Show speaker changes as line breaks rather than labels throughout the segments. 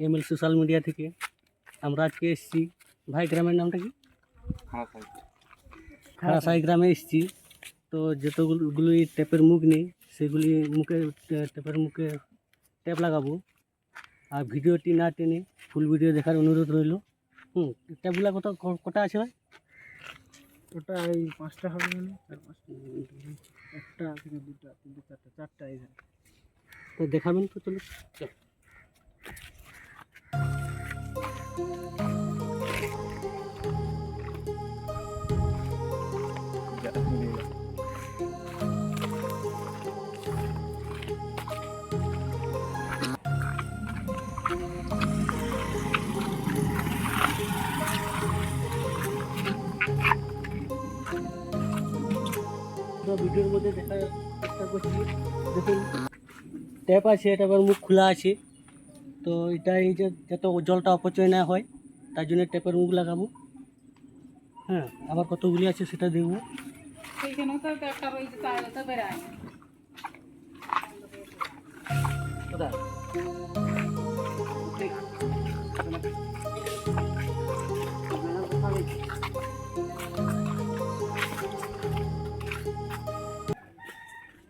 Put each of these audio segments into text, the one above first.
ML social media থেকে আমরা আজকে এসেছি। ভাই গ্রামের নামটা কি? খারাসাই গ্রামে এসেছি। তো যতগুলি ট্যাপের মুখ নেই সেগুলি ট্যাপের মুখে ট্যাপ লাগাবো। আর ভিডিওটি না টেনে ফুল ভিডিও দেখার অনুরোধ রইল। ট্যাপগুলো কটা আছে ভাই?
ওটা এই 5টা হবে, মানে 1টা থেকে 2টা 3টে 4টা এখানে।
তো দেখাবেন তো, চলো। ভিডিওর মধ্যে দেখার চেষ্টা করছি। দেখুন ট্যাপ আছে, এটা আবার মুখ খোলা আছে। তো এটা এই যে যাতে জলটা অপচয় না হয় তার জন্য ট্যাপের মুখ লাগাবো। আবার কতগুলি আছে সেটা দেখবো।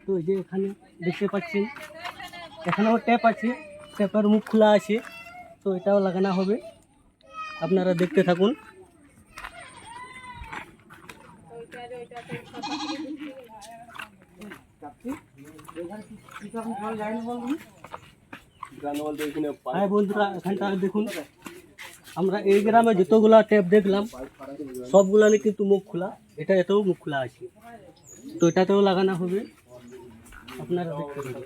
তো এই যে এখানে দেখতে পাচ্ছেন এখানেও ট্যাপ আছে, ট্যাপের মুখ খোলা আছে। তো এটাও লাগানো হবে, আপনারা দেখতে থাকুন। হ্যাঁ বন্ধুরা, এখানটা দেখুন, আমরা এই গ্রামে যতগুলা ট্যাপ দেখলাম সবগুলারই কিন্তু মুখ খোলা। এটাতেও মুখ খোলা আছে, তো এটাতেও লাগানো হবে, আপনারা দেখতে পাবেন।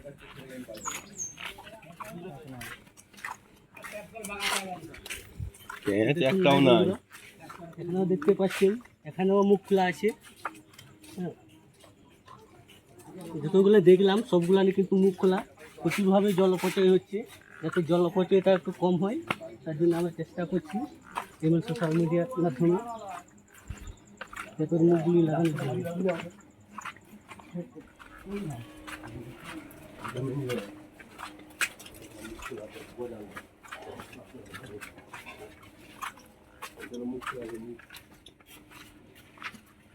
এখানেও দেখতে পাচ্ছেন, এখানেও মুখ খোলা আছে। যতগুলো দেখলাম সবগুলারই কিন্তু মুখ খোলা। প্রচুরভাবে জল অপচয় হচ্ছে, যাতে জল অপচয়টা একটু কম হয় তার জন্য আমরা চেষ্টা করছি এমএল সোশ্যাল মিডিয়ার মাধ্যমে ট্যাপের মুখগুলি লাগানো হবে।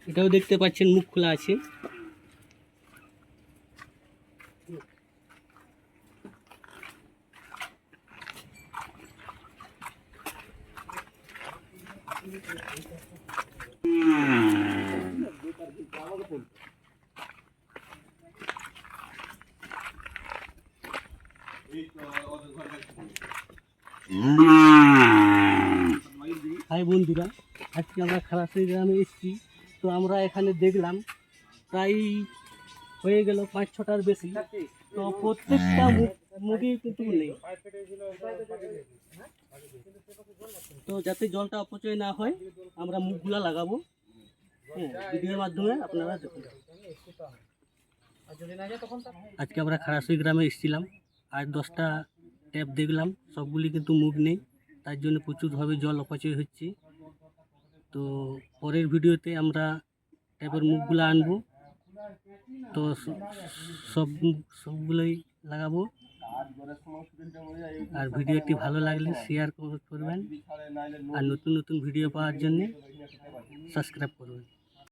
এটাও দেখতে পাচ্ছেন মুখ খোলা আছে। হাই বন্ধুরা, আজকে আমরা খারাসাই গ্রামে এসেছি। তো আমরা এখানে দেখলাম প্রায় হয়ে গেল 5-6টার বেশি। তো প্রত্যেকটা মুখেই কিন্তু নেই। তো যাতে জলটা অপচয় না হয় আমরা মুখগুলা লাগাবো ভিডিওর মাধ্যমে, আপনারা দেখুন। আজকে আমরা খারাসাই গ্রামে এসেছিলাম, আর 10টা ট্যাপ দেখলাম, সবগুলি কিন্তু মুখ নেই, তার জন্য প্রচুরভাবে জল অপচয় হচ্ছে। তো পরের ভিডিওতে আমরা ট্যাপের মুখগুলো আনবো, তো সবগুলোই লাগাবো। আর ভিডিওটি ভালো লাগলে শেয়ার করবেন, আর নতুন নতুন ভিডিও পাওয়ার জন্য সাবস্ক্রাইব করবেন।